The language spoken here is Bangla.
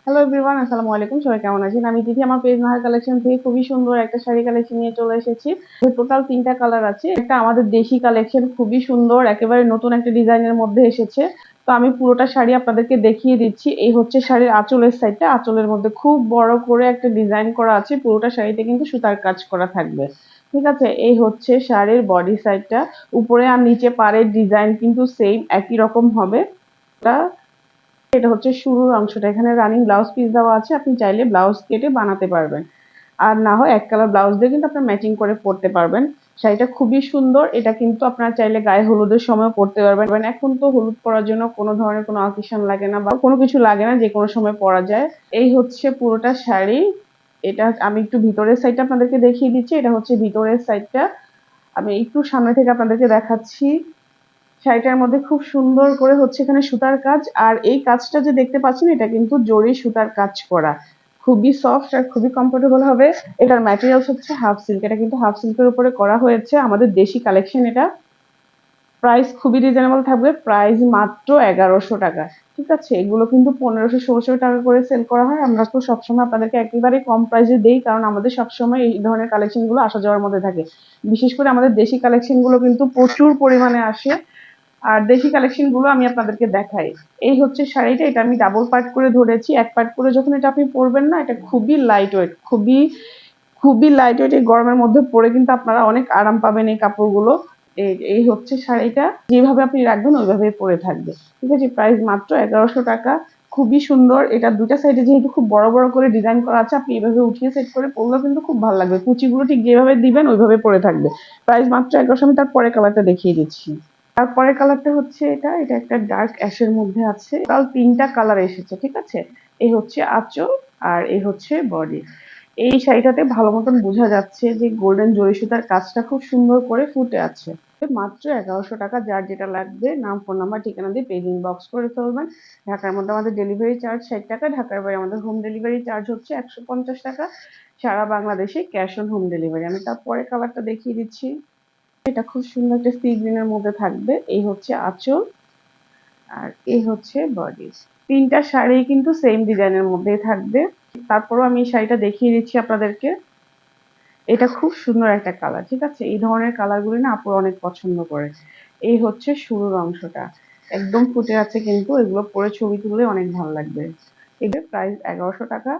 হ্যালো এভরিওয়ান, আসসালামু আলাইকুম। সবাই কেমন আছেন? আমি তিথি আমার পেজ নাহার কালেকশন থেকে খুবই সুন্দর একটা শাড়ি কালেকশন নিয়ে চলে এসেছি। টোটাল 3টা কালার আছে। একটা আমাদের দেশি কালেকশন, খুবই সুন্দর, একেবারে নতুন একটা ডিজাইনের মধ্যে এসেছে। তো আমি পুরোটা শাড়ি আপনাদেরকে দেখিয়ে দিচ্ছি। এই হচ্ছে শাড়ির আঁচলের সাইডটা। আঁচলের মধ্যে খুব বড় করে একটা ডিজাইন করা আছে। পুরোটা শাড়িতে কিন্তু সুতার কাজ করা থাকবে। ঠিক আছে, এই হচ্ছে শাড়ির বডি সাইডটা। উপরে আর নিচে পাড়ের ডিজাইন কিন্তু সেম একই রকম হবে। এটা হচ্ছে শুরুর অংশটা। এখানে রানিং ব্লাউজ পিস দেওয়া আছে, আপনি চাইলে ব্লাউজ কেটে বানাতে পারবেন। আর না হয় এক কালার ব্লাউজ দিয়ে কিন্তু আপনার ম্যাচিং করে পরতে পারবেন। শাড়িটা খুবই সুন্দর। এটা কিন্তু আপনারা চাইলে গায়ে হলুদের সময় পরতে পারবেন। এখন তো হলুদ পরার জন্য কোনো ধরনের কোনো অকেশন লাগে না বা কোনো কিছু লাগে না, যে কোনো সময় পরা যায়। এই হচ্ছে পুরোটা শাড়ি। এটা আমি একটু ভিতরের সাইডটা আপনাদেরকে দেখিয়ে দিচ্ছি। এটা হচ্ছে ভিতরের সাইডটা। আমি একটু সামনে থেকে আপনাদেরকে দেখাচ্ছি। শাড়িটার মধ্যে খুব সুন্দর করে হচ্ছে এখানে সুতার কাজ। আর এই কাজটা যে দেখতে পাচ্ছেন, এটা কিন্তু জরি সুতার কাজ করা। খুবই সফট আর খুবই কমফোর্টেবল হবে। এটার ম্যাটেরিয়ালস হচ্ছে হাফ সিল্ক। এটা কিন্তু হাফ সিল্কের উপরে করা হয়েছে, আমাদের দেশি কালেকশন এটা। প্রাইস খুবই রিজনেবল থাকবে, প্রাইস মাত্র 1100 টাকা। ঠিক আছে, এগুলো কিন্তু 1500-1600 টাকা করে সেল করা হয়। আমরা তো সবসময় আপনাদেরকে একেবারে কম প্রাইসে দেই, কারণ আমাদের সবসময় এই ধরনের কালেকশন গুলো আসা যাওয়ার মধ্যে থাকে। বিশেষ করে আমাদের দেশি কালেকশন গুলো কিন্তু প্রচুর পরিমাণে আসে। আর দেশি কালেকশন গুলো আমি আপনাদেরকে দেখাই। এই হচ্ছে শাড়িটা। এটা আমি ডাবল পার্ট করে ধরেছি। এক পার্ট করে যখন এটা আপনি পরবেন না, এটা খুবই লাইট ওয়েট, খুবই খুবই লাইট ওয়েট। এই গরমের মধ্যে পরে কিন্তু আপনারা অনেক আরাম পাবেন এই কাপড়গুলো। এই হচ্ছে শাড়িটা। যেভাবে আপনি রাখবেন ওইভাবেই পরে থাকবে। ঠিক আছে, প্রাইস মাত্র 1100 টাকা। খুবই সুন্দর। এটা দুটা সাইডে যেহেতু খুব বড় বড় করে ডিজাইন করা আছে, আপনি এভাবে উঠিয়ে সেট করে পরলেও কিন্তু খুব ভালো লাগবে। কুচিগুলো ঠিক যেভাবে দিবেন ওইভাবে পরে থাকবে। প্রাইস মাত্র 1100। আমি তারপরে কালারটা দেখিয়ে দিচ্ছি। তারপরে কালারটা হচ্ছে এটা একটা ডার্ক অ্যাশের মধ্যে আছে। টোটাল 3টা কালার এসেছে। ঠিক আছে, এই হচ্ছে আঁচল আর এই হচ্ছে বডি। এই শাড়িটাতে ভালো মতন বোঝা যাচ্ছে যে গোল্ডেন জরি সুতার কাজটা খুব সুন্দর করে ফুটে আছে। মাত্র 1100 টাকা। যার যেটা লাগবে নাম, ফোন নাম্বার, ঠিকানা দিয়ে পেজ ইনবক্স করে ফেলবেন। ঢাকার মধ্যে আমাদের ডেলিভারি চার্জ 60 টাকা। ঢাকার বাইরে আমাদের হোম ডেলিভারি চার্জ হচ্ছে 150 টাকা। সারা বাংলাদেশে ক্যাশ অন হোম ডেলিভারি। আমি তারপরে কালারটা দেখিয়ে দিচ্ছি। এটা খুব সুন্দর একটা সি গ্রিন এর মধ্যে থাকবে। এই হচ্ছে আঁচল আর এই হচ্ছে বডি। 3টা শাড়ি কিন্তু সেম ডিজাইনের মধ্যেই থাকবে। তারপরও আমি এই শাড়িটা দেখিয়ে দিচ্ছি আপনাদেরকে। এটা খুব সুন্দর একটা কালার। ঠিক আছে, এই ধরনের কালার গুলি না আপুরা অনেক পছন্দ করে। এই হচ্ছে শুরুর অংশটা, একদম ফুটে আছে কিন্তু। এগুলো পরে ছবি তুললে অনেক ভালো লাগবে। এদের প্রাইস 1100 টাকা।